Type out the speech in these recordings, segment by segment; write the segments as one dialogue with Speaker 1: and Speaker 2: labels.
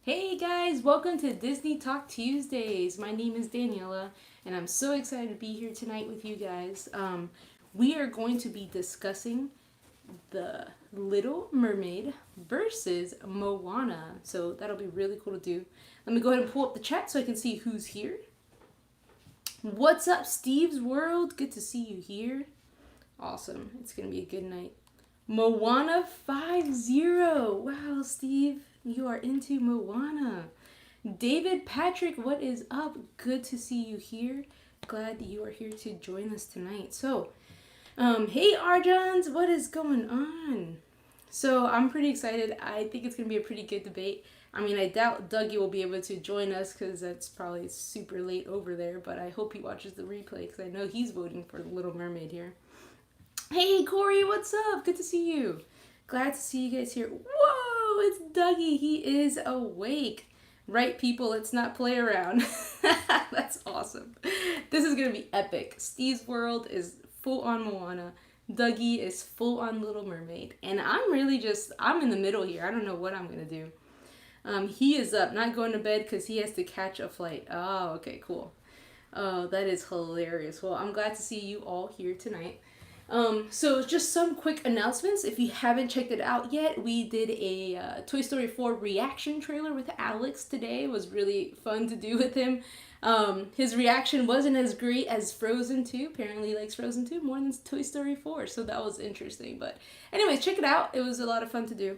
Speaker 1: Hey guys, welcome to Disney Talk Tuesdays. My name is Daniela, and I'm so excited to be here tonight with you guys. We are going to be discussing The Little Mermaid versus Moana. So that'll be really cool to do. Let me go ahead and pull up the chat so I can see who's here. What's up, Steve's World? Good to see you here. Awesome. It's going to be a good night. Moana 5-0. Wow, Steve, you are into Moana. David Patrick, what is up? Good to see you here. Glad that you are here to join us tonight. So, hey Arjans, what is going on? So I'm pretty excited. I think it's gonna be a pretty good debate. I mean, I doubt Dougie will be able to join us because that's probably super late over there. But I hope he watches the replay because I know he's voting for the Little Mermaid here. Hey Corey, what's up? Good to see you. Glad to see you guys here. Whoa, it's Dougie. He is awake. Right, people, let's not play around. That's awesome. This is going to be epic. Steve's World is full on Moana. Dougie is full on Little Mermaid. And I'm in the middle here. I don't know what I'm going to do. He is up, not going to bed because he has to catch a flight. Oh, okay, cool. Oh, that is hilarious. Well, I'm glad to see you all here tonight. So just some quick announcements. If you haven't checked it out yet, we did a Toy Story 4 reaction trailer with Alex today. It was really fun to do with him. His reaction wasn't as great as Frozen 2. Apparently he likes Frozen 2 more than Toy Story 4, so that was interesting. But anyways, check it out. It was a lot of fun to do.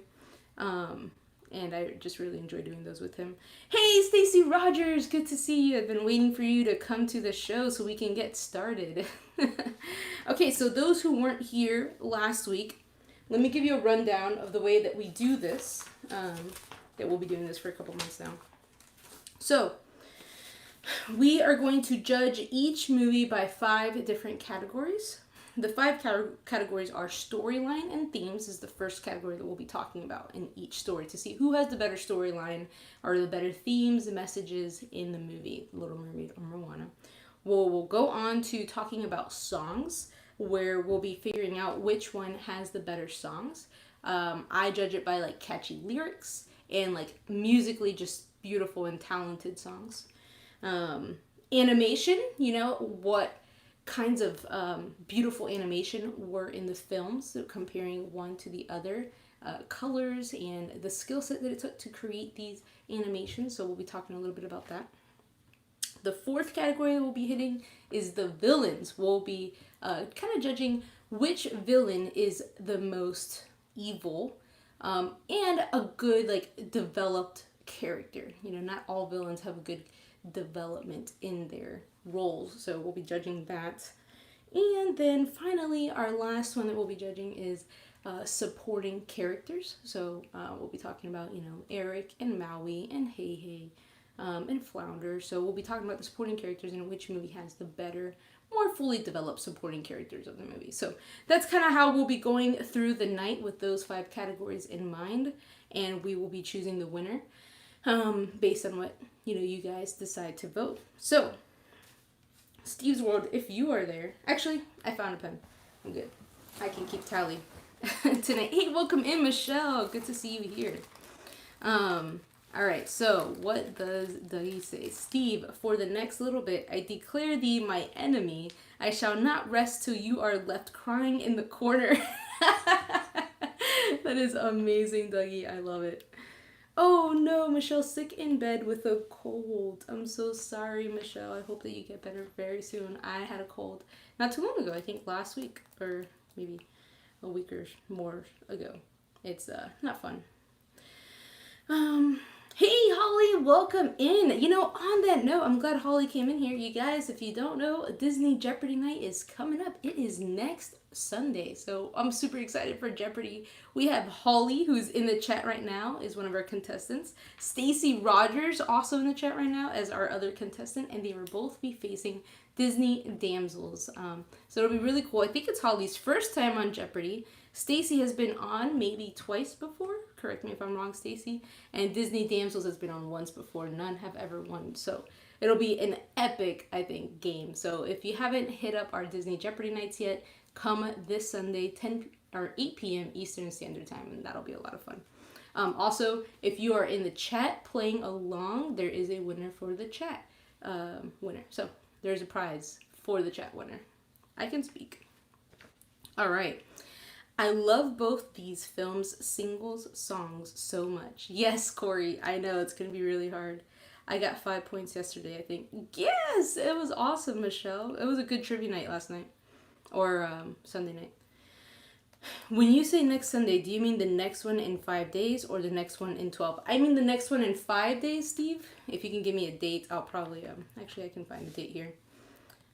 Speaker 1: And I just really enjoy doing those with him. Hey, Stacy Rogers, good to see you. I've been waiting for you to come to the show so we can get started. Okay, so those who weren't here last week, let me give you a rundown of the way that we do this. That we'll be doing this for a couple months now. So, we are going to judge each movie by 5 different categories. The 5 categories are storyline and themes is the first category that we'll be talking about in each story to see who has the better storyline or the better themes and messages in the movie, Little Mermaid or Moana. We'll go on to talking about songs where we'll be figuring out which one has the better songs. I judge it by like catchy lyrics and like musically just beautiful and talented songs. Animation, what kinds of beautiful animation were in the films, so comparing one to the other, colors and the skill set that it took to create these animations, so we'll be talking a little bit about that. The 4th category we'll be hitting is the villains. We'll be kind of judging which villain is the most evil and a good like developed character. Not all villains have a good development in their roles, so we'll be judging that. And then finally, our last one that we'll be judging is supporting characters. So we'll be talking about Eric and Maui and Hey Hey and Flounder. So we'll be talking about the supporting characters and which movie has the better, more fully developed supporting characters of the movie. So that's kind of how we'll be going through the night with those 5 categories in mind, and we will be choosing the winner based on what you guys decide to vote. So Steve's World, if you are there. Actually, I found a pen. I'm good. I can keep tally tonight. Hey, welcome in, Michelle. Good to see you here. All right, so what does Dougie say? Steve, for the next little bit, I declare thee my enemy. I shall not rest till you are left crying in the corner. That is amazing, Dougie. I love it. Oh no, Michelle's sick in bed with a cold. I'm so sorry, Michelle. I hope that you get better very soon. I had a cold not too long ago. I think last week or maybe a week or more ago. It's not fun. Hey Holly, welcome in. On that note, I'm glad Holly came in here. You guys, if you don't know, Disney Jeopardy night is coming up. It is next Sunday, so I'm super excited for Jeopardy. We have Holly, who's in the chat right now, is one of our contestants. Stacy Rogers, also in the chat right now, as our other contestant, and they will both be facing Disney damsels. So it'll be really cool. I think it's Holly's first time on Jeopardy. Stacy has been on maybe twice before. Correct me if I'm wrong, Stacy. And Disney Damsels has been on once before. None have ever won. So it'll be an epic, I think, game. So if you haven't hit up our Disney Jeopardy nights yet, come this Sunday, 8 p.m. Eastern Standard Time, and that'll be a lot of fun. Also, if you are in the chat playing along, there is a winner for the chat winner. So there's a prize for the chat winner. I can speak. All right. I love both these films' singles songs so much. Yes, Corey, I know it's going to be really hard. I got 5 points yesterday, I think. Yes, it was awesome, Michelle. It was a good trivia night last night. Or Sunday night. When you say next Sunday, do you mean the next one in 5 days or the next one in 12? I mean the next one in 5 days, Steve. If you can give me a date, I'll probably, actually I can find a date here.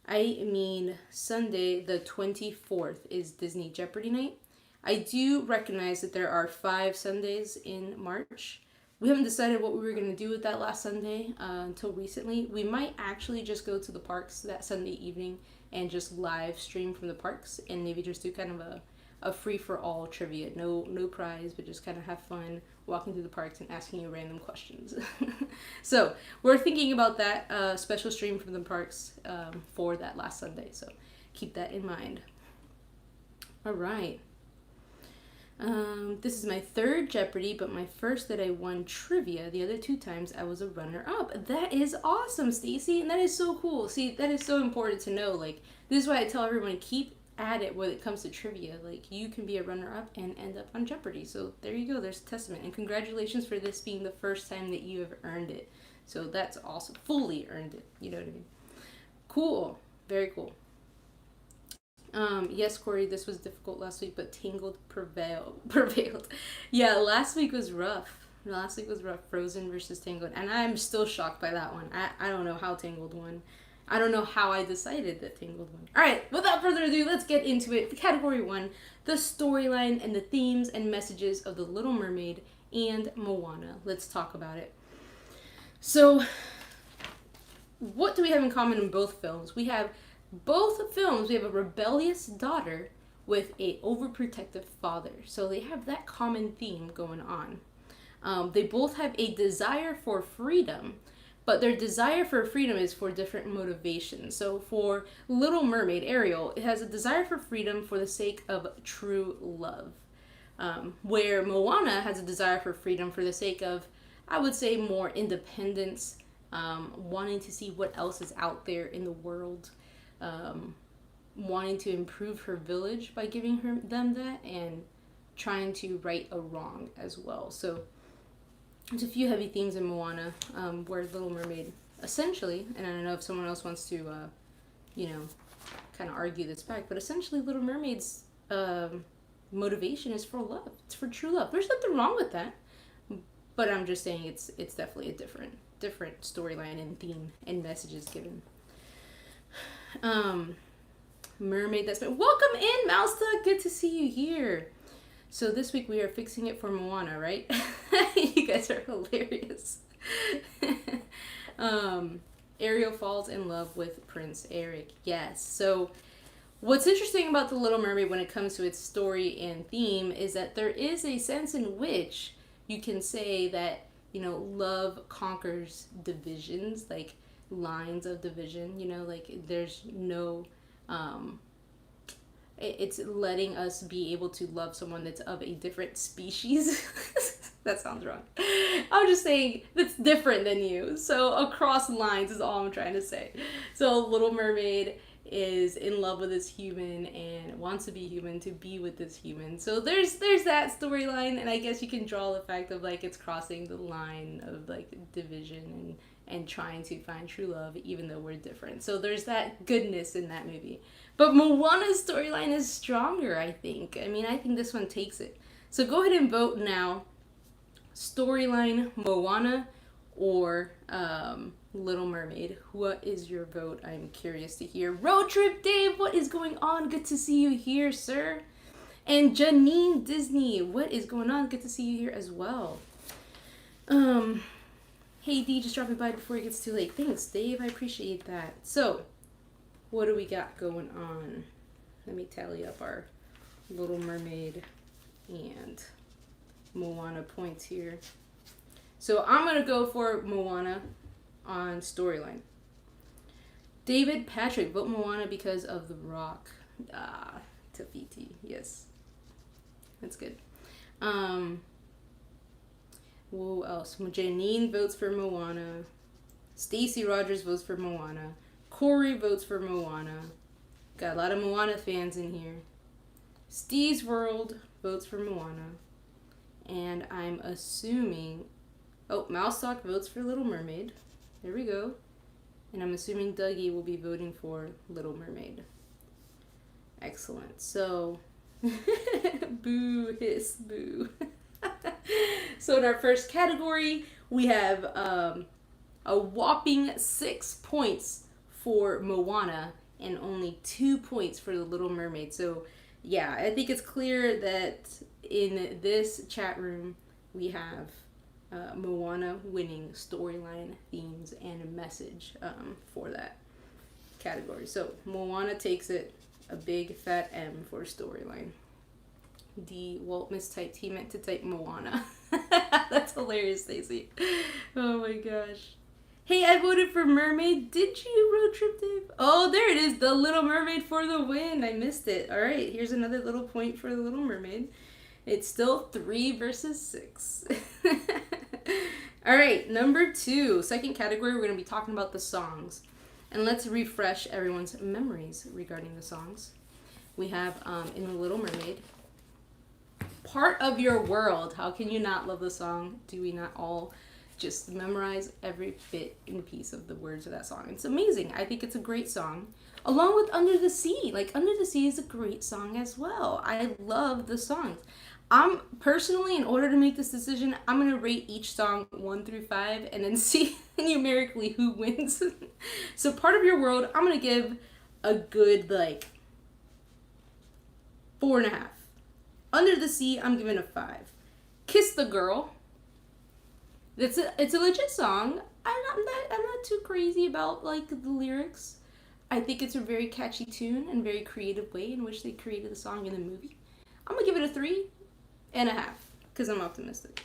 Speaker 1: I mean Sunday the 24th is Disney Jeopardy night. I do recognize that there are 5 Sundays in March. We haven't decided what we were going to do with that last Sunday until recently. We might actually just go to the parks that Sunday evening and just live stream from the parks and maybe just do kind of a free-for-all trivia. No prize, but just kind of have fun walking through the parks and asking you random questions. So we're thinking about that special stream from the parks for that last Sunday. So keep that in mind. All right. This is my 3rd Jeopardy, but my first that I won trivia. The other 2 times I was a runner-up. That is awesome, Stacy, and that is so cool. See, that is so important to know. Like, this is why I tell everyone, keep at it when it comes to trivia. Like, you can be a runner-up and end up on Jeopardy. So there you go. There's a testament, and congratulations for this being the first time that you have earned it. So that's awesome. Fully earned it. You know what I mean? Cool. Very cool. Yes, Corey, this was difficult last week, but Tangled prevailed. Yeah, last week was rough. Frozen versus Tangled. And I'm still shocked by that one. I don't know how Tangled won. I don't know how I decided that Tangled won. Alright, without further ado, let's get into it. Category 1, the storyline and the themes and messages of The Little Mermaid and Moana. Let's talk about it. So, what do we have in common in both films? We have a rebellious daughter with a overprotective father. So they have that common theme going on. They both have a desire for freedom, but their desire for freedom is for different motivations. So for Little Mermaid, Ariel, it has a desire for freedom for the sake of true love. Where Moana has a desire for freedom for the sake of, I would say, more independence, wanting to see what else is out there in the world. Wanting to improve her village by giving them that, and trying to right a wrong as well. So there's a few heavy themes in Moana, where Little Mermaid essentially, and I don't know if someone else wants to kind of argue this back, but essentially Little Mermaid's motivation is for love. It's for true love. There's nothing wrong with that, but I'm just saying it's definitely a different storyline and theme and messages given. Mermaid, that's been welcome in, Mousta. Good to see you here. So this week we are fixing it for Moana, right? You guys are hilarious. Ariel falls in love with Prince Eric. Yes. So what's interesting about The Little Mermaid when it comes to its story and theme is that there is a sense in which you can say that, love conquers divisions, like lines of division, like there's no it's letting us be able to love someone that's of a different species. That sounds wrong. I'm just saying that's different than you. So across lines is all I'm trying to say. So Little Mermaid is in love with this human and wants to be human to be with this human. So there's that storyline, and I guess you can draw the fact of like it's crossing the line of like division and trying to find true love even though we're different. So there's that goodness in that movie. But Moana's storyline is stronger, I think. I mean, I think this one takes it. So go ahead and vote now. Storyline, Moana, or Little Mermaid. What is your vote? I'm curious to hear. Road Trip Dave, what is going on? Good to see you here, sir. And Janine Disney, what is going on? Good to see you here as well. Hey D, just dropping by before it gets too late. Thanks, Dave. I appreciate that. So, what do we got going on? Let me tally up our Little Mermaid and Moana points here. So I'm going to go for Moana on storyline. David Patrick, vote Moana because of The Rock. Tafiti, yes. That's good. Who else? Janine votes for Moana. Stacy Rogers votes for Moana. Corey votes for Moana. Got a lot of Moana fans in here. Steve's World votes for Moana. And I'm assuming... Oh, Mousetalk votes for Little Mermaid. There we go. And I'm assuming Dougie will be voting for Little Mermaid. Excellent. So, boo, hiss, boo. So in our first category, we have a whopping 6 points for Moana and only 2 points for the Little Mermaid. So yeah, I think it's clear that in this chat room, we have Moana winning storyline, themes, and a message for that category. So Moana takes it, a big fat M for storyline. D. Walt mistyped. He meant to type Moana. That's hilarious, Stacey. Oh my gosh. Hey, I voted for Mermaid. Did you, Road Trip Dave? Oh, there it is. The Little Mermaid for the win. I missed it. All right, here's another little point for the Little Mermaid. It's still 3 versus 6. All right, number 2. Second category, we're going to be talking about the songs. And let's refresh everyone's memories regarding the songs. We have, in The Little Mermaid, Part of Your World. How can you not love the song? Do we not all just memorize every bit and piece of the words of that song? It's amazing. I think it's a great song. Along with Under the Sea. Like, Under the Sea is a great song as well. I love the songs. I'm personally, in order to make this decision, I'm going to rate each song 1 through 5 and then see numerically who wins. So Part of Your World, I'm going to give a good, 4.5. Under the Sea, I'm giving a 5. Kiss the Girl. It's a legit song. I'm not too crazy about the lyrics. I think it's a very catchy tune and very creative way in which they created the song in the movie. I'm gonna give it a 3.5 because I'm optimistic.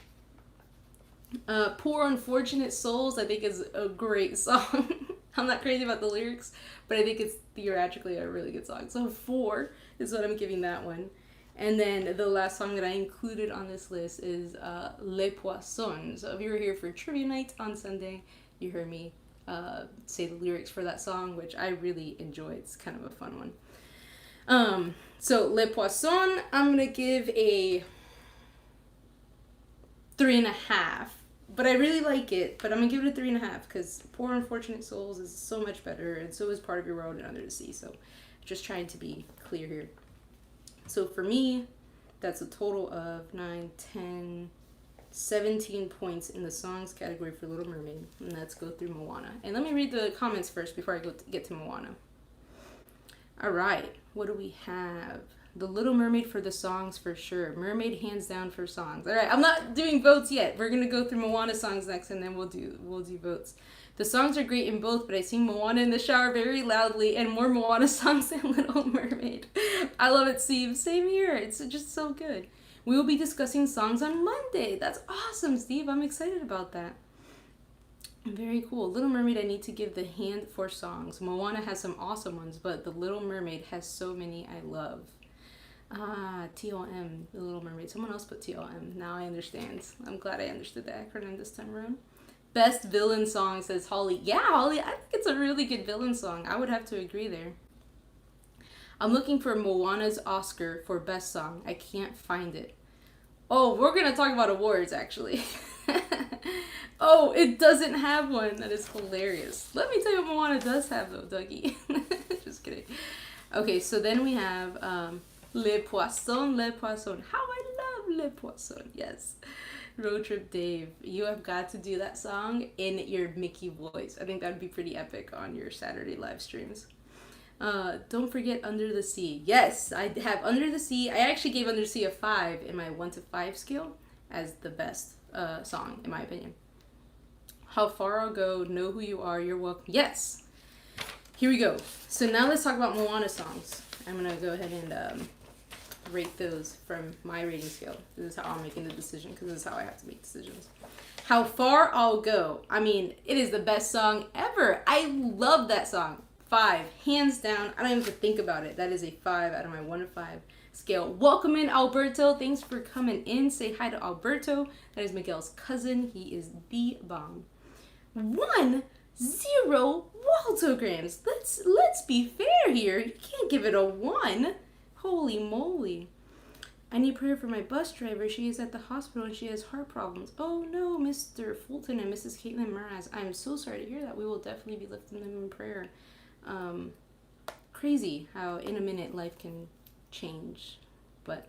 Speaker 1: Poor Unfortunate Souls, I think is a great song. I'm not crazy about the lyrics, but I think it's theatrically a really good song. So 4 is what I'm giving that one. And then the last song that I included on this list is Les Poissons. So if you were here for trivia night on Sunday, you heard me say the lyrics for that song, which I really enjoy. It's kind of a fun one. So Les Poissons, I'm going to give a 3.5. But I really like it, but I'm going to give it a 3.5 because Poor Unfortunate Souls is so much better, and so is Part of Your World and Under the Sea. So just trying to be clear here. So for me, that's a total of 9, 10, 17 points in the songs category for Little Mermaid. And let's go through Moana. And let me read the comments first before I get to Moana. All right, what do we have? The Little Mermaid for the songs for sure. Mermaid hands down for songs. All right, I'm not doing votes yet. We're gonna go through Moana songs next, and then we'll do votes. The songs are great in both, but I sing Moana in the shower very loudly, and more Moana songs than Little Mermaid. I love it, Steve. Same here. It's just so good. We will be discussing songs on Monday. That's awesome, Steve. I'm excited about that. Very cool. Little Mermaid, I need to give the hand for songs. Moana has some awesome ones, but The Little Mermaid has so many I love. TLM, The Little Mermaid. Someone else put TLM. Now I understand. I'm glad I understood the acronym this time around. Best villain song, says Holly. Yeah, Holly, I think it's a really good villain song. I would have to agree there. I'm looking for Moana's Oscar for best song. I can't find it. Oh, we're going to talk about awards, actually. Oh, it doesn't have one. That is hilarious. Let me tell you what Moana does have, though, Dougie. Just kidding. Okay, so then we have Les Poissons, Les Poissons. How I love Les Poissons. Yes. Road Trip Dave, you have got to do that song in your Mickey voice. I think that would be pretty epic on your Saturday live streams. Don't forget Under the Sea. Yes, I have Under the Sea. I actually gave Under the Sea a 5 in my 1 to 5 scale as the best song, in my opinion. How Far I'll Go, Know Who You Are, You're Welcome. Yes! Here we go. So now let's talk about Moana songs. I'm going to go ahead and rate those from my rating scale. This is how I'm making the decision because this is how I have to make decisions. How Far I'll Go. I mean, it is the best song ever. I love that song. 5, hands down. I don't even have to think about it. That is a 5 out of my 1 to 5. scale. Welcome in, Alberto. Thanks for coming in. Say hi to Alberto. That is Miguel's cousin. He is the bomb. 1-0 Waltograms. Let's be fair here. You can't give it a 1. Holy moly. I need prayer for my bus driver. She is at the hospital and she has heart problems. Oh no, Mr. Fulton and Mrs. Caitlin Mraz. I'm so sorry to hear that. We will definitely be lifting them in prayer. Crazy how in a minute life can change. But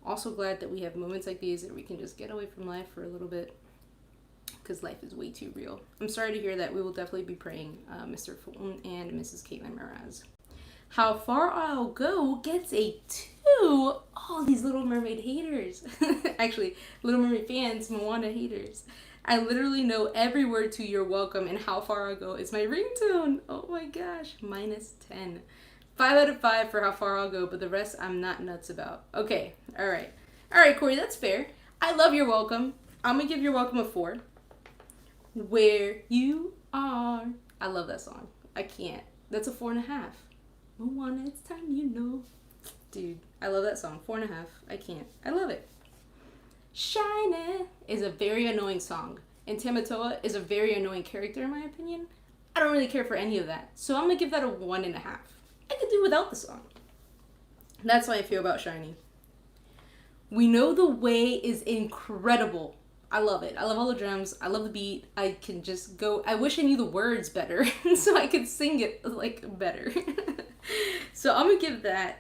Speaker 1: also glad that we have moments like these that we can just get away from life for a little bit, because life is way too real. I'm sorry to hear that. We will definitely be praying, Mr. Fulton and Mrs. Caitlin Mraz. How Far I'll Go gets a 2. Oh, these Little Mermaid haters. Actually, Little Mermaid fans, Moana haters. I literally know every word to You're Welcome, and How Far I'll Go is my ringtone. Oh my gosh, -10. 5 out of 5 for How Far I'll Go, but the rest I'm not nuts about. Okay, all right. All right, Corey, that's fair. I love You're Welcome. I'm going to give You're Welcome a 4. Where You Are. I love that song. I can't. That's a 4.5. Moana, it's time you know. Dude, I love that song. 4.5. I can't. I love it. Shiny is a very annoying song. And Tamatoa is a very annoying character in my opinion. I don't really care for any of that. So I'm going to give that a 1.5. I could do without the song. That's how I feel about Shiny. We Know the Way is incredible. I love it. I love all the drums. I love the beat. I can just go. I wish I knew the words better so I could sing it like better. So I'm gonna give that.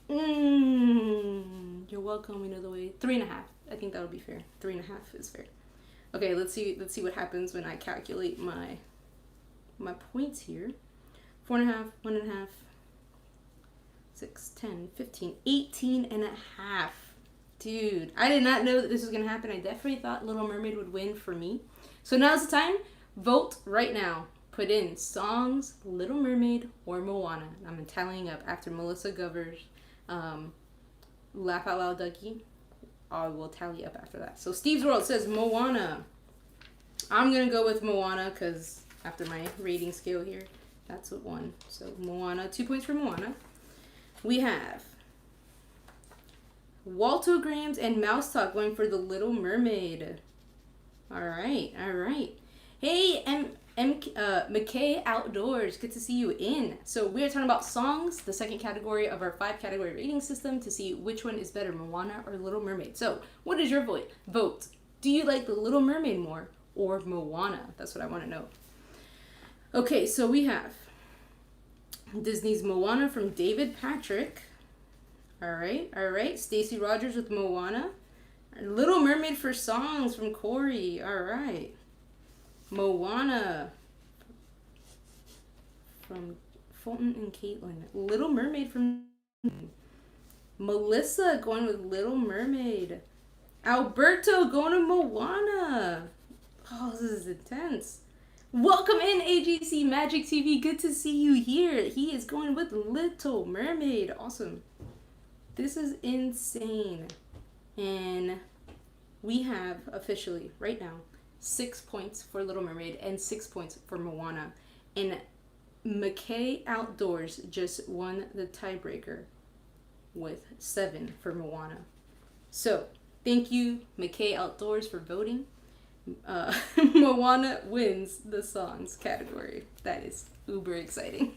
Speaker 1: You're Welcome. We Know the Way. 3.5. I think that would be fair. 3.5 is fair. Okay, let's see what happens when I calculate my points here. 4.5, 1.5, 6, 10, 15, 18.5. Dude, I did not know that this was going to happen. I definitely thought Little Mermaid would win for me. So now's the time. Vote right now. Put in songs, Little Mermaid or Moana. I'm tallying up after Melissa Govers, Laugh Out Loud Dougie. I will tally up after that. So Steve's World says Moana. I'm going to go with Moana because after my rating scale here, that's what won. So Moana, 2 points for Moana. We have Waltograms and Mouse Talk going for the Little Mermaid. All right. Hey, McKay Outdoors, good to see you in. So we are talking about songs, the second category of our 5-category rating system, to see which one is better, Moana or Little Mermaid. So what is your vote? Do you like the Little Mermaid more or Moana? That's what I want to know. Okay, so we have Disney's Moana from David Patrick. All right. Stacy Rogers with Moana. Little Mermaid for songs from Corey. All right. Moana from Fulton and Caitlin. Little Mermaid from Melissa going with Little Mermaid. Alberto going to Moana. Oh, this is intense. Welcome in, AGC Magic TV. Good to see you here. He is going with Little Mermaid. Awesome. This is insane. And we have officially, right now, 6 points for Little Mermaid and 6 points for Moana. And McKay Outdoors just won the tiebreaker with 7 for Moana. So, thank you, McKay Outdoors, for voting. Moana wins the songs category. That is uber exciting.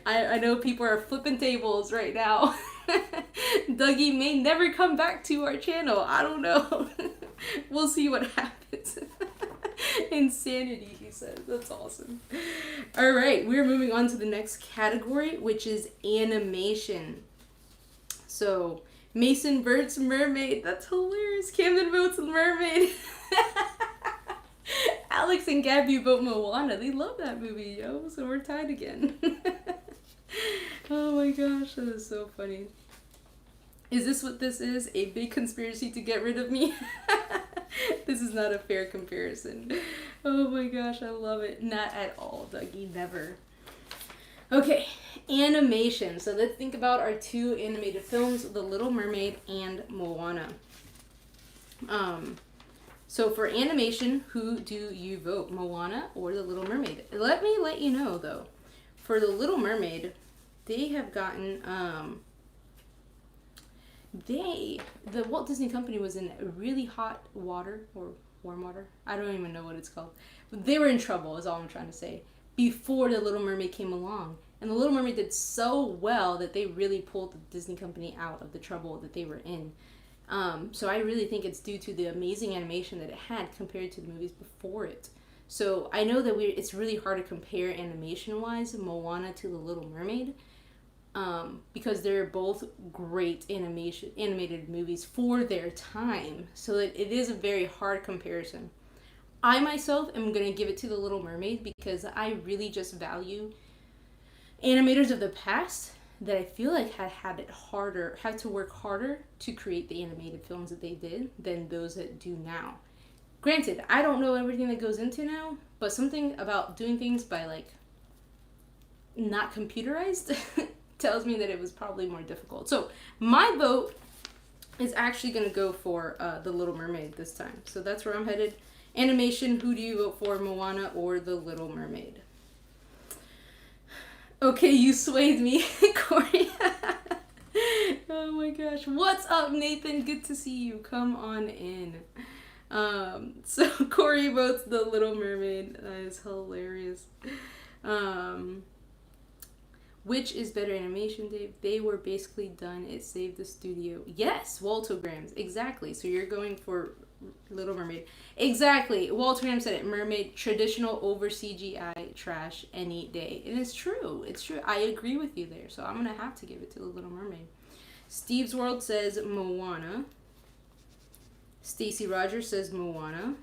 Speaker 1: I know people are flipping tables right now. Dougie may never come back to our channel. I don't know. We'll see what happens. Insanity, he says. That's awesome. All right, we're moving on to the next category, which is animation. So, Mason votes Mermaid. That's hilarious. Camden votes Mermaid. Alex and Gabby vote Moana. They love that movie, yo. So we're tied again. Oh my gosh, that is so funny. Is this what this is? A big conspiracy to get rid of me? This is not a fair comparison. Oh my gosh, I love it. Not at all, Dougie. Never. Okay, animation. So let's think about our 2 animated films, The Little Mermaid and Moana. So for animation, who do you vote? Moana or The Little Mermaid? Let me let you know, though. For The Little Mermaid, they have gotten the Walt Disney Company was in really hot water or warm water. I don't even know what it's called. But they were in trouble, is all I'm trying to say, before The Little Mermaid came along. And The Little Mermaid did so well that they really pulled the Disney Company out of the trouble that they were in. So I really think it's due to the amazing animation that it had compared to the movies before it. So I know that it's really hard to compare animation-wise Moana to The Little Mermaid, because they're both great animated movies for their time. So it is a very hard comparison. I myself am going to give it to The Little Mermaid because I really just value animators of the past that I feel like had to work harder to create the animated films that they did than those that do now. Granted, I don't know everything that goes into now, but something about doing things by like not computerized tells me that it was probably more difficult. So my vote is actually going to go for The Little Mermaid this time. So that's where I'm headed. Animation, who do you vote for, Moana or The Little Mermaid? Okay, you swayed me, Corey. Oh my gosh. What's up, Nathan? Good to see you. Come on in. So Corey votes The Little Mermaid. That is hilarious. Which is better animation, Dave? They were basically done. It saved the studio. Yes, Waltograms. Exactly. So you're going for Little Mermaid. Exactly. Waltogram said it. Mermaid, traditional over CGI trash any day. And it's true. It's true. I agree with you there. So I'm going to have to give it to The Little Mermaid. Steve's World says Moana. Stacy Rogers says Moana.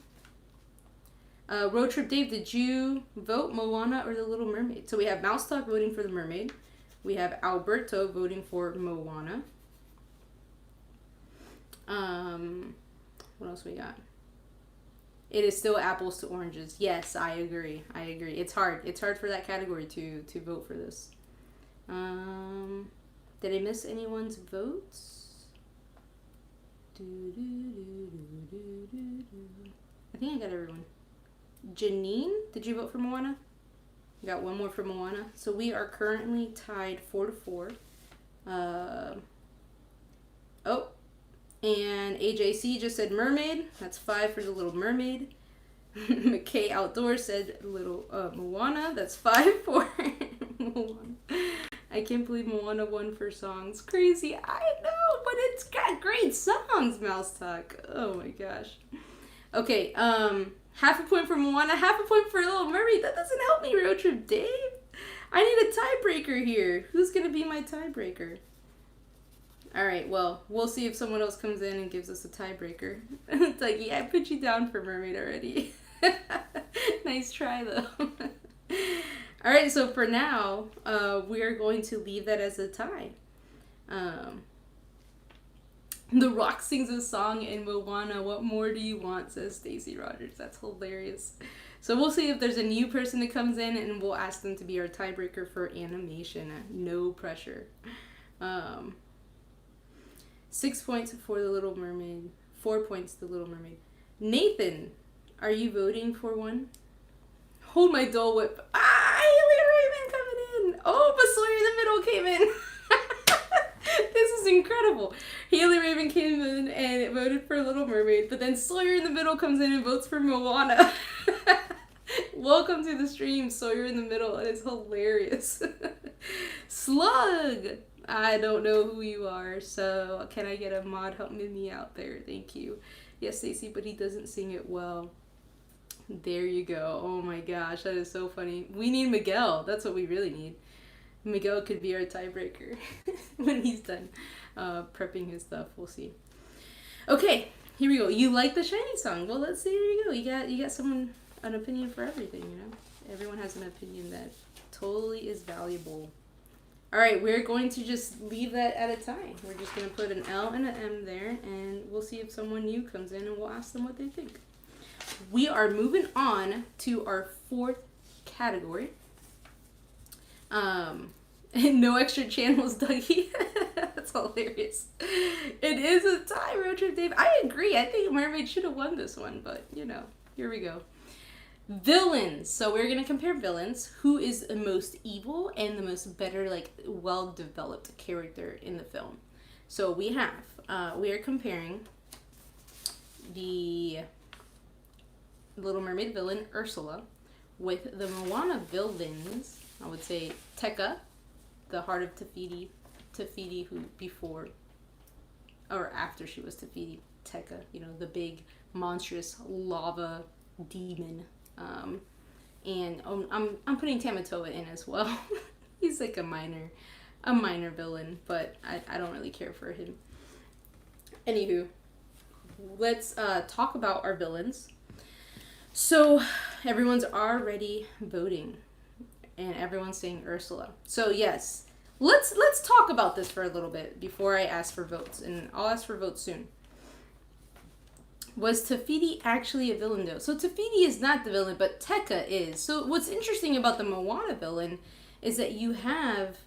Speaker 1: Road Trip Dave, did you vote Moana or The Little Mermaid? So we have Mouse Talk voting for The Mermaid. We have Alberto voting for Moana. What else we got? It is still apples to oranges. Yes, I agree. It's hard. It's hard for that category to vote for this. Did I miss anyone's votes? I think I got everyone. Janine, did you vote for Moana? You got one more for Moana. So we are currently tied 4-4. And AJC just said Mermaid. That's 5 for The Little Mermaid. McKay Outdoors said Moana. That's 5 for Moana. I can't believe Moana won for songs. Crazy. I know, but it's got great songs, Mouse Talk. Oh my gosh. Okay, half a point for Moana, half a point for Little Mermaid. That doesn't help me, Road Trip Dave. I need a tiebreaker here. Who's going to be my tiebreaker? All right, well, we'll see if someone else comes in and gives us a tiebreaker. It's like, yeah, I put you down for Mermaid already. Nice try, though. All right, so for now, we are going to leave that as a tie. The Rock sings a song in Moana. What more do you want, says Stacy Rogers. That's hilarious. So we'll see if there's a new person that comes in and we'll ask them to be our tiebreaker for animation. No pressure. 6 points for The Little Mermaid. 4 points to The Little Mermaid. Nathan, are you voting for one? Hold my Dole Whip. Haley Raymond coming in. Oh, but Sawyer in the Middle came in. This is incredible. Haley Raven came in and it voted for Little Mermaid, but then Sawyer in the Middle comes in and votes for Moana. Welcome to the stream, Sawyer in the Middle. It is hilarious. Slug! I don't know who you are, so can I get a mod help me out there? Thank you. Yes, Stacey, but he doesn't sing it well. There you go. Oh my gosh, that is so funny. We need Miguel. That's what we really need. Miguel could be our tiebreaker when he's done prepping his stuff. We'll see. Okay, here we go. You like the Shiny song? Well, let's see. Here you go. You got an opinion for everything. You know, everyone has an opinion that totally is valuable. All right, we're going to just leave that at a tie. We're just going to put an L and an M there, and we'll see if someone new comes in, and we'll ask them what they think. We are moving on to our fourth category. No extra channels, Dougie. That's hilarious. It is a tie, Road Trip Dave. I agree. I think Mermaid should have won this one, but, you know, here we go. Villains. So we're gonna compare villains. Who is the most evil and the most better, like, well-developed character in the film? So we are comparing the Little Mermaid villain Ursula with the Moana villains. I would say Tekka, the heart of Te who before or after she was Te Tekka, the big monstrous lava demon. And I'm putting Tamatoa in as well. He's like a minor villain, but I don't really care for him. Anywho, let's talk about our villains. So everyone's already voting, and everyone's saying Ursula. So yes, let's talk about this for a little bit before I ask for votes, and I'll ask for votes soon. Was Te Fiti actually a villain though? So Te Fiti is not the villain, but Tekka is. So what's interesting about the Moana villain is that you have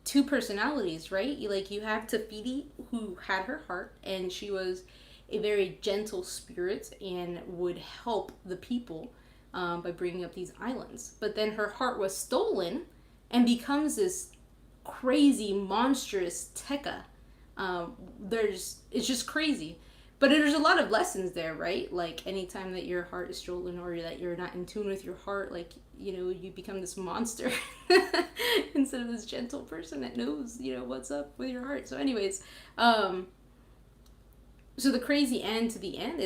Speaker 1: two personalities, right? You have Te Fiti, who had her heart, and she was a very gentle spirit and would help the people by bringing up these islands. But then her heart was stolen and becomes this crazy, monstrous Tekka. It's just crazy. But there's a lot of lessons there, right? Like, anytime that your heart is stolen or that you're not in tune with your heart, like, you become this monster instead of this gentle person that knows, what's up with your heart. So anyways, so the crazy end to the end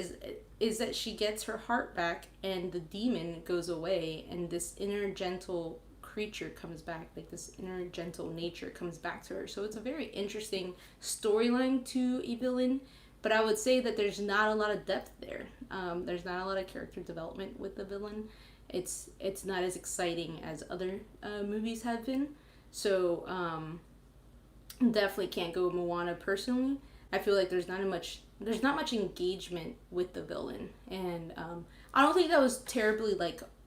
Speaker 1: is that she gets her heart back and the demon goes away and this inner gentle creature comes back, like this inner gentle nature comes back to her. So it's a very interesting storyline to a villain. But I would say that there's not a lot of depth there. There's not a lot of character development with the villain. It's not as exciting as other movies have been. So definitely can't go with Moana personally. I feel like there's not much engagement with the villain, and I don't think that was terribly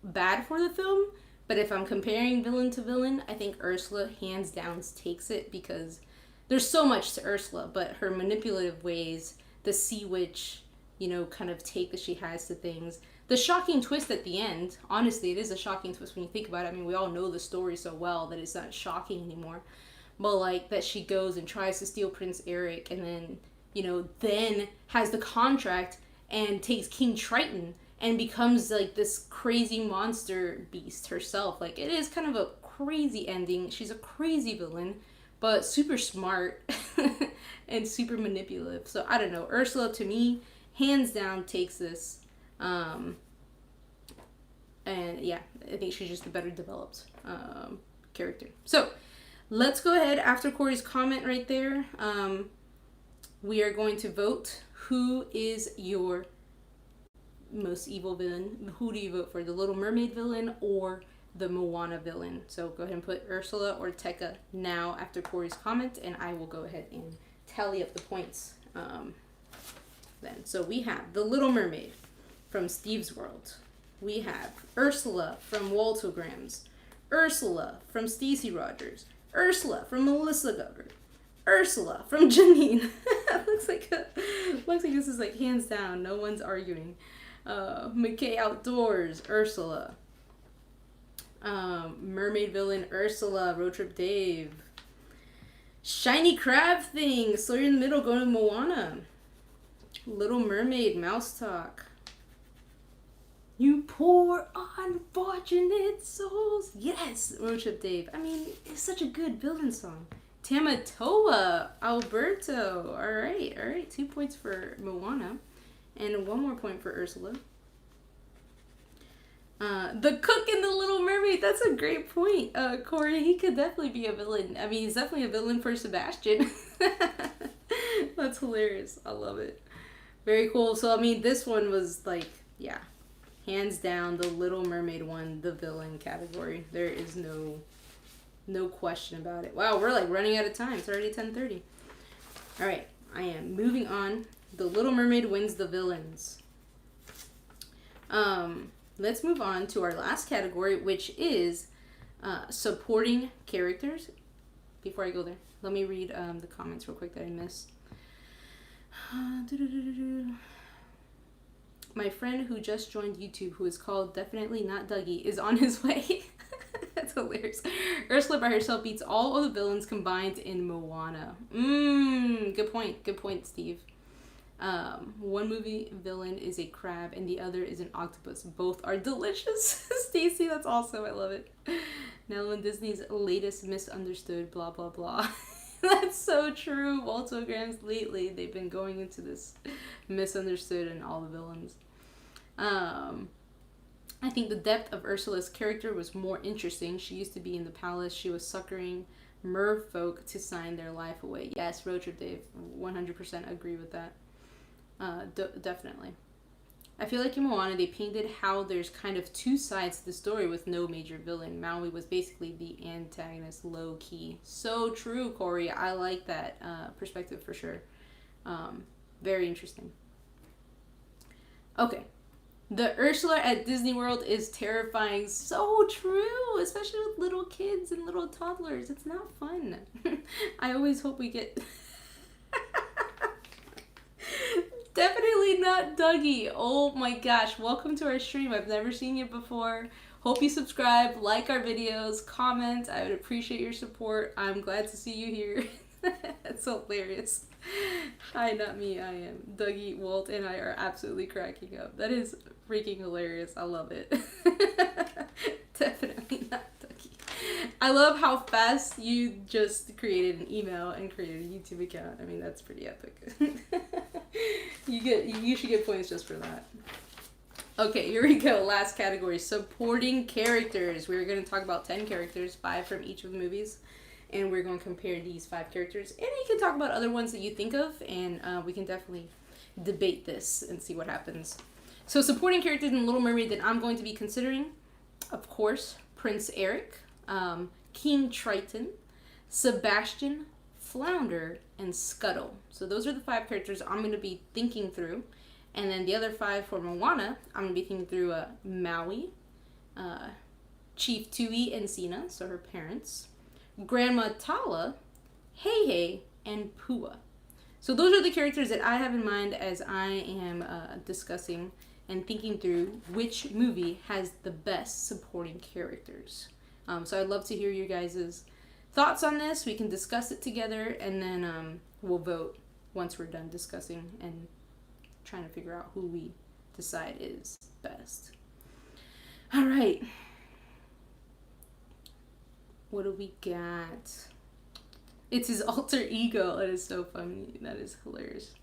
Speaker 1: bad for the film. But if I'm comparing villain to villain, I think Ursula hands down takes it because there's so much to Ursula, but her manipulative ways, the sea witch, kind of take that she has to things. The shocking twist at the end, honestly, it is a shocking twist when you think about it. I mean, we all know the story so well that it's not shocking anymore. But that she goes and tries to steal Prince Eric and then, then has the contract and takes King Triton and becomes this crazy monster beast herself. It is kind of a crazy ending. She's a crazy villain, but super smart and super manipulative. So I don't know. Ursula, to me, hands down takes this. And yeah, I think she's just a better developed character. So let's go ahead after Corey's comment right there. We are going to vote. Who is your most evil villain? Who do you vote for? The Little Mermaid villain or the Moana villain? So go ahead and put Ursula or Tekka now after Corey's comment, and I will go ahead and tally up the points then. So we have the Little Mermaid from Steve's World. We have Ursula from Waltograms, Ursula from Stacey Rogers, Ursula from Melissa Gubbard, Ursula from Janine. looks like this is hands down, no one's arguing. McKay Outdoors, Ursula. Mermaid villain Ursula, Road Trip Dave. Shiny crab thing, Sawyer in the Middle, going to Moana. Little Mermaid, Mouse Talk. You poor unfortunate souls. Yes, Road Trip Dave. I mean, it's such a good villain song. Tamatoa, Alberto. All right. 2 points for Moana, and 1 more point for Ursula. The cook in the Little Mermaid. That's a great point, Corey. He could definitely be a villain. I mean, he's definitely a villain for Sebastian. That's hilarious. I love it. Very cool. So, I mean, this one was hands down, the Little Mermaid won the villain category. There is no question about it. Wow, we're running out of time. It's already 10:30. All right, I am moving on. The Little Mermaid wins the villains. Let's move on to our last category, which is supporting characters. Before I go there, let me read the comments real quick that I missed. my friend who just joined YouTube, who is called Definitely Not Dougie, is on his way. That's hilarious. Ursula by herself beats all of the villains combined in Moana. Good point. Good point, Steve. One movie villain is a crab and the other is an octopus. Both are delicious. Stacy, that's awesome. I love it. Now in Disney's latest misunderstood blah blah blah. That's so true. Waltograms lately, they've been going into this misunderstood and all the villains. I think the depth of Ursula's character was more interesting. She used to be in the palace. She was suckering merfolk to sign their life away. Yes, Road Trip Dave, 100% agree with that. Definitely. I feel like in Moana they painted how there's kind of two sides to the story with no major villain. Maui was basically the antagonist, low key. So true, Corey. I like that perspective for sure. Very interesting. Okay. The Ursula at Disney World is terrifying. So true, especially with little kids and little toddlers. It's not fun. I always hope we get... Definitely not Dougie. Oh my gosh. Welcome to our stream. I've never seen you before. Hope you subscribe, like our videos, comment. I would appreciate your support. I'm glad to see you here. That's hilarious. Hi, not me. I am. Dougie, Walt, and I are absolutely cracking up. That is freaking hilarious. I love it. Definitely not Dougie. I love how fast you just created an email and created a YouTube account. I mean, that's pretty epic. You should get points just for that. Okay, here we go. Last category, supporting characters. We're going to talk about 10 characters, 5 from each of the movies, and we're going to compare these 5 characters. And you can talk about other ones that you think of, and we can definitely debate this and see what happens. So supporting characters in Little Mermaid that I'm going to be considering, of course, Prince Eric, King Triton, Sebastian, Flounder, and Scuttle. So those are the 5 characters I'm going to be thinking through. And then the other 5 for Moana, I'm going to be thinking through Maui, Chief Tui and Sina, so her parents, Grandma Tala, Heihei, and Pua. So those are the characters that I have in mind as I am discussing and thinking through which movie has the best supporting characters. So I'd love to hear your guys' thoughts on this. We can discuss it together, and then we'll vote once we're done discussing and trying to figure out who we decide is best. All right. What do we got? It's his alter ego. That is so funny. That is hilarious.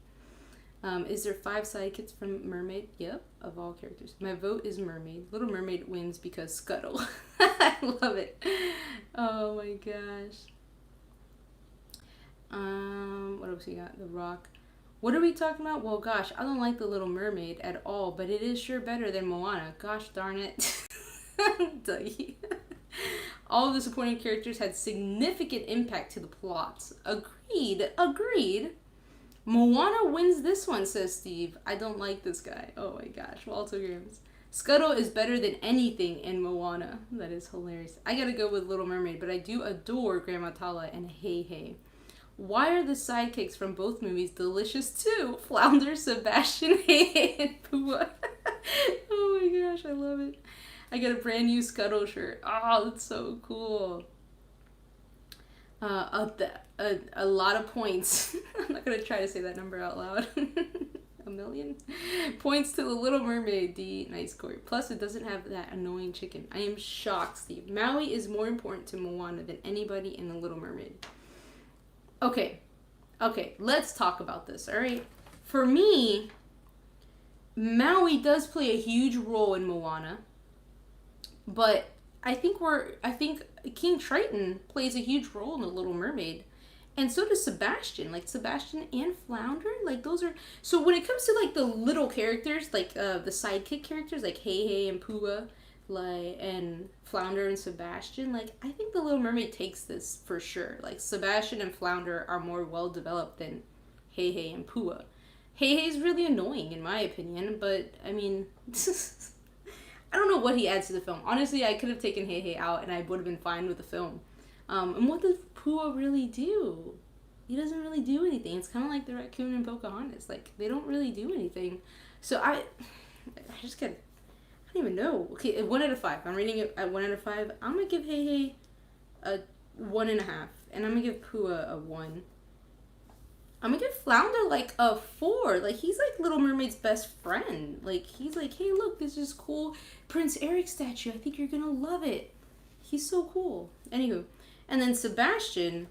Speaker 1: Is there 5 sidekicks from Mermaid? Yep, of all characters. My vote is Mermaid. Little Mermaid wins because Scuttle. I love it. Oh my gosh. What else we got? The Rock. What are we talking about? Well, gosh, I don't like The Little Mermaid at all, but it is sure better than Moana. Gosh darn it. Dougie. All of the supporting characters had significant impact to the plots. Agreed. Moana wins this one, says Steve. I don't like this guy. Oh my gosh. Walter Grimm's. Scuttle is better than anything in Moana. That is hilarious. I gotta go with Little Mermaid, but I do adore Grandma Tala and Heihei. Why are the sidekicks from both movies delicious too? Flounder, Sebastian, Heihei, and Pua. Oh my gosh, I love it. I got a brand new Scuttle shirt. Oh, that's so cool. A lot of points. I'm not going to try to say that number out loud. 1 million? Points to The Little Mermaid, D. Nice, Corey. Plus, it doesn't have that annoying chicken. I am shocked, Steve. Maui is more important to Moana than anybody in The Little Mermaid. Okay, let's talk about this, all right? For me, Maui does play a huge role in Moana, but I think King Triton plays a huge role in The Little Mermaid, and so does Sebastian. Like Sebastian and Flounder, like those are. So when it comes to like the little characters, like the sidekick characters, like Heihei and Pua, like and Flounder and Sebastian, like I think The Little Mermaid takes this for sure. Like Sebastian and Flounder are more well developed than Heihei and Pua. Heihei's really annoying in my opinion, but I mean. I don't know what he adds to the film. Honestly, I could have taken Heihei out and I would have been fine with the film. And what does Pua really do? He doesn't really do anything. It's kind of like the raccoon in Pocahontas. Like, they don't really do anything. So I just get, I don't even know. Okay, 1 out of 5. I'm rating it at 1 out of 5. I'm gonna give Hey Hey a 1.5, and I'm gonna give Pua a 1. I'm gonna give Flounder like a 4. Like, he's like Little Mermaid's best friend. Like, he's like, hey, look, this is cool Prince Eric statue. I think you're gonna love it. He's so cool. Anywho, and then Sebastian,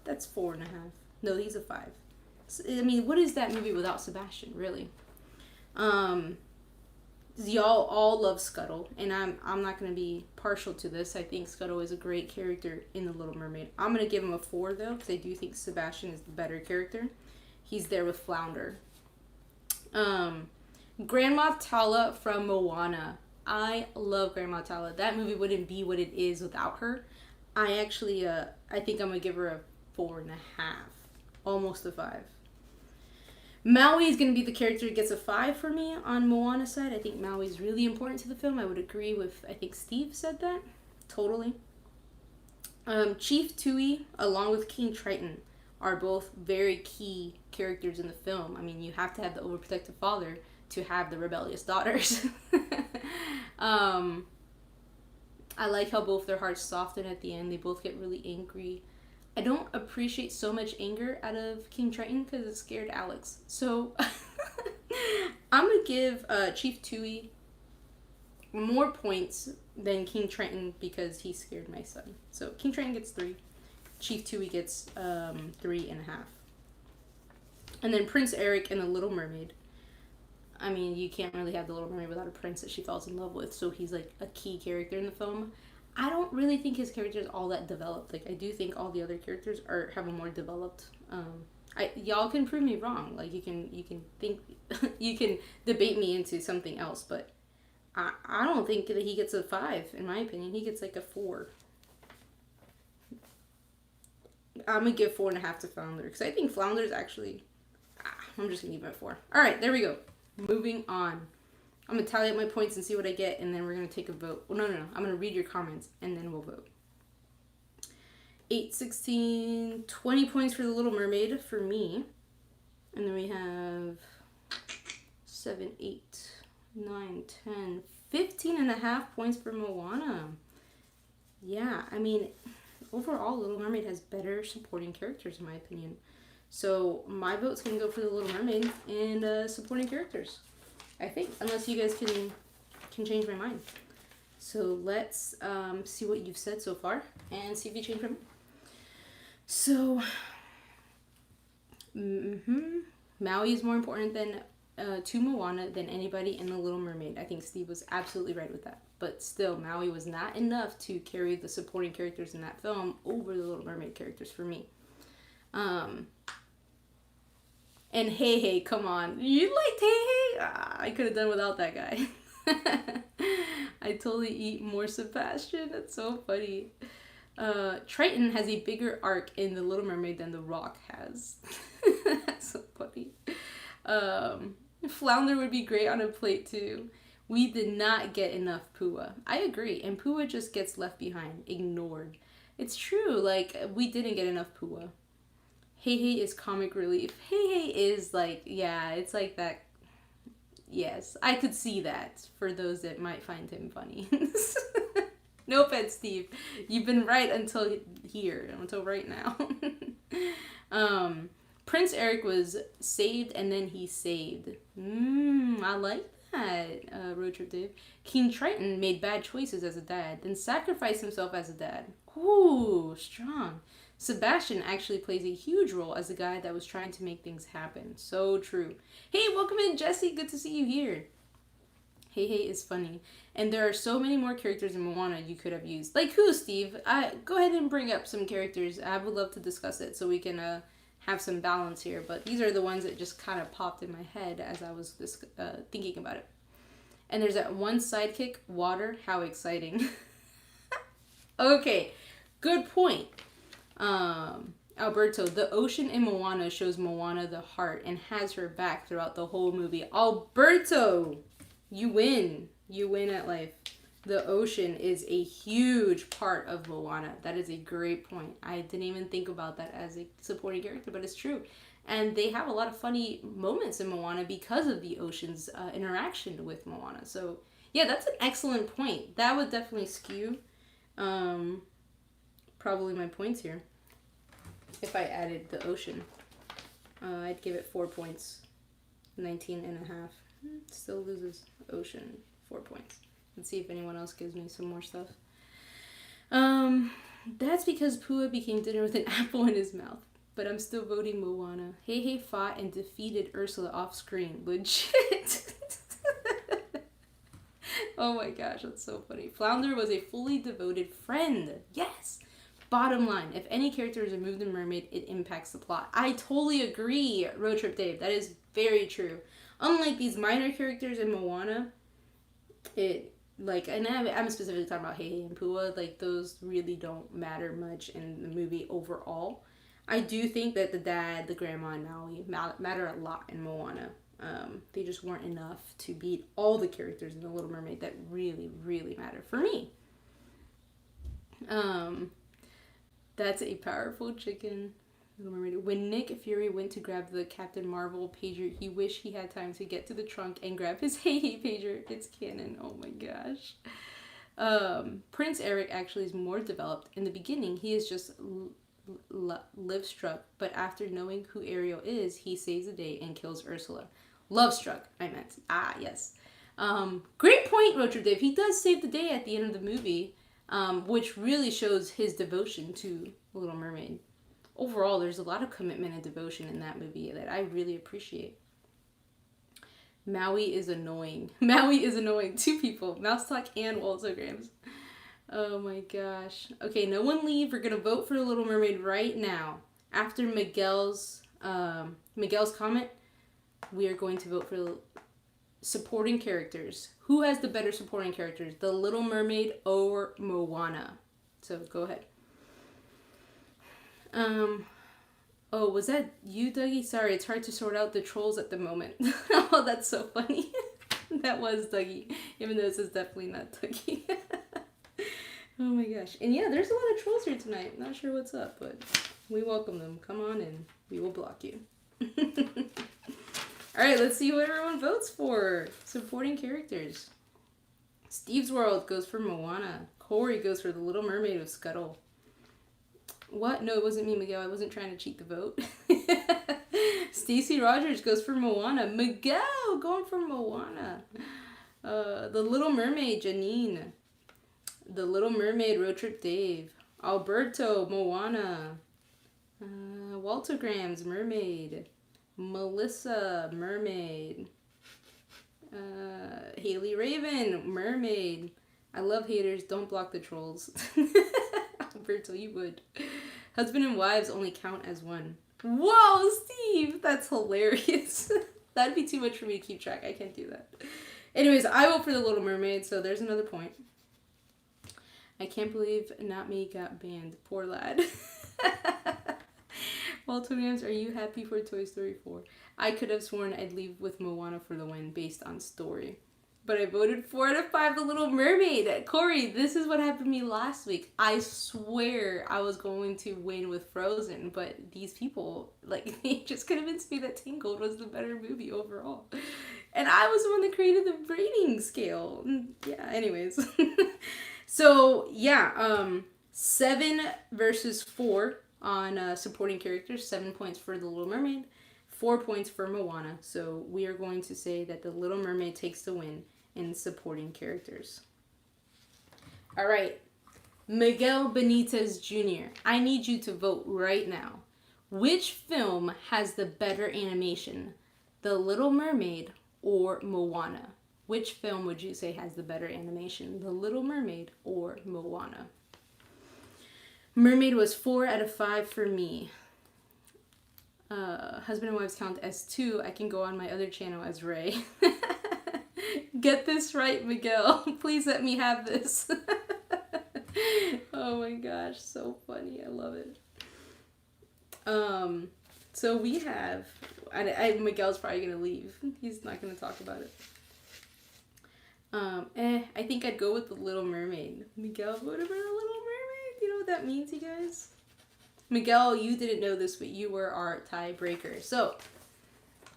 Speaker 1: that's 4.5. No, he's a 5. I mean, what is that movie without Sebastian, really? Y'all all love Scuttle, and I'm not gonna be partial to this. I think Scuttle is a great character in The Little Mermaid. I'm gonna give him a 4 though, because I do think Sebastian is the better character. He's there with Flounder. Grandma Tala from Moana. I love Grandma Tala. That movie wouldn't be what it is without her. I actually, I think I'm gonna give her a 4.5, almost a 5. Maui is going to be the character that gets a 5 for me on Moana's side. I think Maui is really important to the film. I would agree with, I think Steve said that. Totally. Chief Tui, along with King Triton, are both very key characters in the film. I mean, you have to have the overprotective father to have the rebellious daughters. I like how both their hearts soften at the end. They both get really angry. I don't appreciate so much anger out of King Triton because it scared Alex. So I'm going to give Chief Tui more points than King Triton because he scared my son. So King Triton gets 3. Chief Tui gets 3.5. And then Prince Eric and the Little Mermaid. I mean, you can't really have the Little Mermaid without a prince that she falls in love with. So he's like a key character in the film. I don't really think his character is all that developed. Like, I do think all the other characters have a more developed. Y'all can prove me wrong. Like, you can think, you can debate me into something else, but I don't think that he gets a 5. In my opinion, he gets like a 4. I'm gonna give 4.5 to Flounder because I think Flounder is actually. I'm just gonna give it a 4. All right, there we go. Moving on. I'm going to tally up my points and see what I get, and then we're going to take a vote. Well, no. I'm going to read your comments, and then we'll vote. 8, 16, 20 points for The Little Mermaid for me. And then we have 7, 8, 9, 10, 15.5 points for Moana. Yeah, I mean, overall, Little Mermaid has better supporting characters, in my opinion. So my vote's going to go for The Little Mermaid and supporting characters. I think, unless you guys can change my mind. So let's see what you've said so far and see if you change my mind. So, Maui is more important to Moana than anybody in The Little Mermaid. I think Steve was absolutely right with that. But still, Maui was not enough to carry the supporting characters in that film over the Little Mermaid characters for me. And Hey Hey, come on. You liked Hey Hey? I could have done without that guy. I totally eat more Sebastian. That's so funny. Triton has a bigger arc in The Little Mermaid than The Rock has. That's so funny. Flounder would be great on a plate too. We did not get enough Pua. I agree. And Pua just gets left behind, ignored. It's true. Like, we didn't get enough Pua. Hey Hey is comic relief. Hey Hey is like, yeah, it's like that. Yes, I could see that for those that might find him funny. No offense, Steve. You've been right until here, until right now. Prince Eric was saved and then he saved. I like that, Road Trip Dave. King Triton made bad choices as a dad, then sacrificed himself as a dad. Ooh, strong. Sebastian actually plays a huge role as a guy that was trying to make things happen. So true. Hey, welcome in, Jesse. Good to see you here. Hey Hey is funny. And there are so many more characters in Moana you could have used. Like who, Steve? Go ahead and bring up some characters. I would love to discuss it so we can have some balance here. But these are the ones that just kind of popped in my head as I was thinking about it. And there's that one sidekick, Water. How exciting. Okay, good point. Alberto, the ocean in Moana shows Moana the heart and has her back throughout the whole movie. Alberto, you win. You win at life. The ocean is a huge part of Moana. That is a great point. I didn't even think about that as a supporting character, but it's true. And they have a lot of funny moments in Moana because of the ocean's interaction with Moana. So, yeah, that's an excellent point. That would definitely skew probably my points here. If I added the ocean, I'd give it 4 points. 19 and a half. Still loses ocean 4 points. Let's see if anyone else gives me some more stuff. That's because Pua became dinner with an apple in his mouth. But I'm still voting Moana. Heihei fought and defeated Ursula off screen. Legit. Oh my gosh, that's so funny. Flounder was a fully devoted friend. Yes. Bottom line, if any character is removed in Mermaid, it impacts the plot. I totally agree, Road Trip Dave. That is very true. Unlike these minor characters in Moana, and I'm specifically talking about Heihei and Pua, like those really don't matter much in the movie overall. I do think that the dad, the grandma, and Maui matter a lot in Moana. They just weren't enough to beat all the characters in The Little Mermaid that really, really matter for me. That's a powerful chicken. Little Mermaid. When Nick Fury went to grab the Captain Marvel pager, he wished he had time to get to the trunk and grab his Heihei pager. It's canon. Oh my gosh. Prince Eric actually is more developed. In the beginning, he is just live-struck, but after knowing who Ariel is, he saves the day and kills Ursula. Love-struck, I meant. Ah, yes. Great point, Road Trip Dave. He does save the day at the end of the movie, which really shows his devotion to Little Mermaid. Overall, there's a lot of commitment and devotion in that movie that I really appreciate. Maui is annoying. Maui is annoying. 2 people. Mouse Talk and Waltograms. Oh my gosh. Okay, no one leave. We're gonna vote for The Little Mermaid right now. After Miguel's comment, we are going to vote for supporting characters. Who has the better supporting characters? The Little Mermaid or Moana? So go ahead. Oh, was that you, Dougie? Sorry, it's hard to sort out the trolls at the moment. Oh, that's so funny. That was Dougie, even though this is definitely not Dougie. Oh my gosh. And yeah, there's a lot of trolls here tonight. Not sure what's up, but we welcome them. Come on in. We will block you. Alright, let's see what everyone votes for. Supporting characters. Steve's World goes for Moana. Corey goes for The Little Mermaid of Scuttle. What? No, it wasn't me, Miguel. I wasn't trying to cheat the vote. Stacy Rogers goes for Moana. Miguel going for Moana. The Little Mermaid, Janine. The Little Mermaid, Road Trip Dave. Alberto, Moana. Waltograms, Mermaid. Melissa, Mermaid. Haley Raven, Mermaid. I love haters. Don't block the trolls. Alberto, you would. Husband and wives only count as one. Whoa, Steve! That's hilarious. That'd be too much for me to keep track. I can't do that. Anyways, I vote for The Little Mermaid, so there's another point. I can't believe Not Me got banned. Poor lad. Walter Williams, are you happy for Toy Story 4? I could have sworn I'd leave with Moana for the win based on story. But I voted 4 out of 5 The Little Mermaid. Corey, this is what happened to me last week. I swear I was going to win with Frozen, but these people, like, they just convinced me that Tangled was the better movie overall. And I was the one that created the rating scale. Yeah, anyways. So, yeah, 7 versus 4 on supporting characters. 7 points for The Little Mermaid, 4 points for Moana. So we are going to say that The Little Mermaid takes the win in supporting characters. All right, Miguel Benitez Jr., I need you to vote right now. Which film has the better animation, The Little Mermaid or Moana? Which film would you say has the better animation, The Little Mermaid or Moana? Mermaid was 4 out of 5 for me. Husband and wives count as 2. I can go on my other channel as Ray. Get this right, Miguel. Please let me have this. Oh my gosh, so funny. I love it. So we have... Miguel's probably going to leave. He's not going to talk about it. I think I'd go with The Little Mermaid. Miguel voted for The Little Mermaid. You know what that means, you guys? Miguel, you didn't know this, but you were our tiebreaker. So,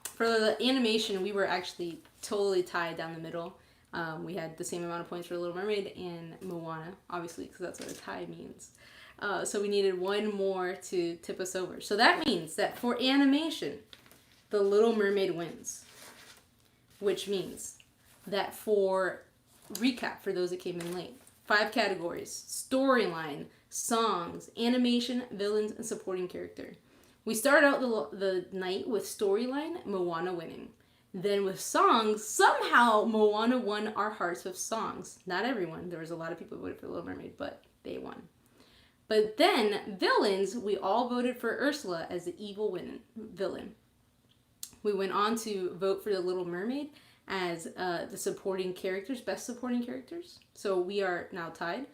Speaker 1: for the animation, we were actually totally tied down the middle. We had the same amount of points for Little Mermaid and Moana, obviously, because that's what a tie means. So we needed one more to tip us over. So that means that for animation, the Little Mermaid wins. Which means that for recap, for those that came in late, 5 categories: storyline, songs, animation, villains, and supporting character. We started out the night with storyline, Moana winning. Then with songs, somehow Moana won our hearts with songs. Not everyone. There was a lot of people who voted for Little Mermaid, but they won. But then villains, we all voted for Ursula as the evil villain. We went on to vote for the Little Mermaid as the supporting characters, best supporting characters. So we are now tied.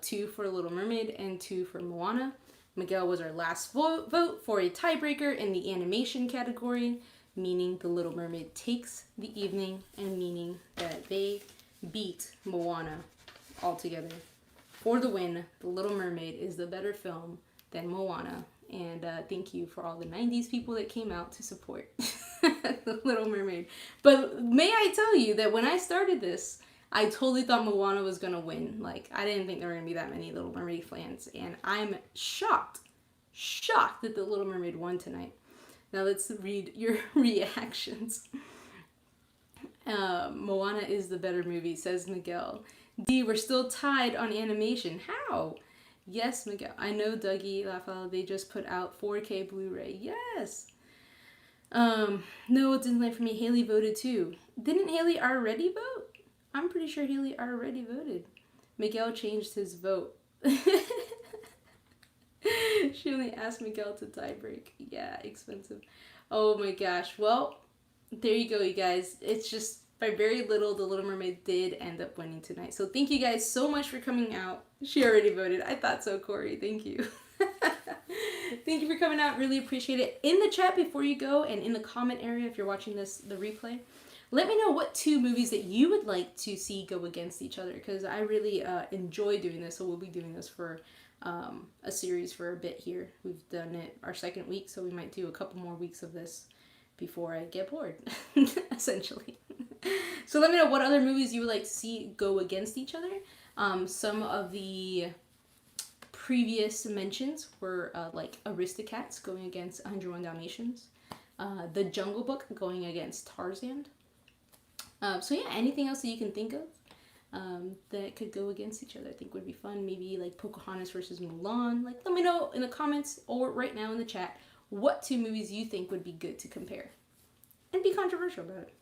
Speaker 1: 2 for Little Mermaid and 2 for Moana. Miguel was our last vote for a tiebreaker in the animation category, meaning the Little Mermaid takes the evening and meaning that they beat Moana altogether. For the win, The Little Mermaid is the better film than Moana. And thank you for all the 90s people that came out to support The Little Mermaid. But may I tell you that when I started this, I totally thought Moana was going to win. Like, I didn't think there were going to be that many Little Mermaid fans. And I'm shocked that The Little Mermaid won tonight. Now let's read your reactions. Moana is the better movie, says Miguel. D, we're still tied on animation. How? Yes, Miguel. I know, Dougie Lafayette, they just put out 4K Blu-ray. Yes. No, it didn't land for me. Haley voted too. Didn't Haley already vote? I'm pretty sure Haley already voted. Miguel changed his vote. She only asked Miguel to tie break. Yeah, expensive. Oh my gosh. Well, there you go, you guys. It's just by very little, The Little Mermaid did end up winning tonight. So thank you guys so much for coming out. She already voted. I thought so, Corey. Thank you. Thank you for coming out. Really appreciate it. In the chat before you go and in the comment area if you're watching the replay, let me know what 2 movies that you would like to see go against each other, because I really enjoy doing this. So we'll be doing this for a series for a bit here. We've done it our 2nd week, so we might do a couple more weeks of this before I get bored, essentially. So let me know what other movies you would like to see go against each other. Some of the previous mentions were like Aristocats going against 101 Dalmatians, The Jungle Book going against Tarzan. So yeah, anything else that you can think of that could go against each other, I think would be fun. Maybe like Pocahontas versus Mulan. Like, let me know in the comments or right now in the chat what 2 movies you think would be good to compare. And be controversial about it.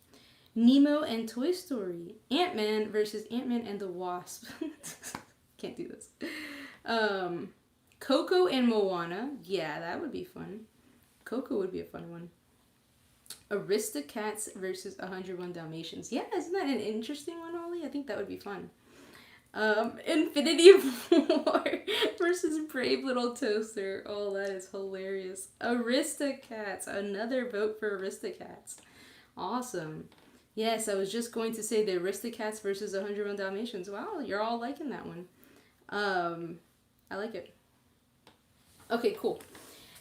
Speaker 1: Nemo and Toy Story. Ant-Man versus Ant-Man and the Wasp. Can't do this. Coco and Moana. Yeah, that would be fun. Coco would be a fun one. Aristocats versus 101 Dalmatians. Yeah, isn't that an interesting one, Ollie? I think that would be fun. Infinity War versus Brave Little Toaster. Oh, that is hilarious. Aristocats. Another vote for Aristocats. Awesome. Yes, I was just going to say the Aristocats versus 101 Dalmatians. Wow, you're all liking that one. I like it. Okay, cool.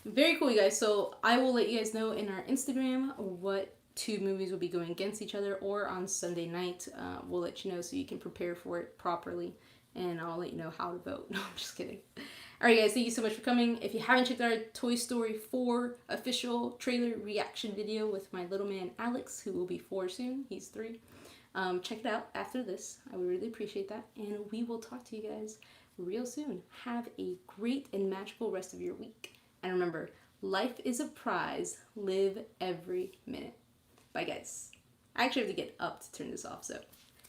Speaker 1: Very cool, you guys. So I will let you guys know in our Instagram what 2 movies will be going against each other, or on Sunday night. We'll let you know so you can prepare for it properly, and I'll let you know how to vote. No, I'm just kidding. Alright guys, thank you so much for coming. If you haven't checked out our Toy Story 4 official trailer reaction video with my little man Alex, who will be 4 soon, he's 3, check it out after this. I would really appreciate that, and we will talk to you guys real soon. Have a great and magical rest of your week. And remember, life is a prize. Live every minute. Bye guys. I actually have to get up to turn this off, so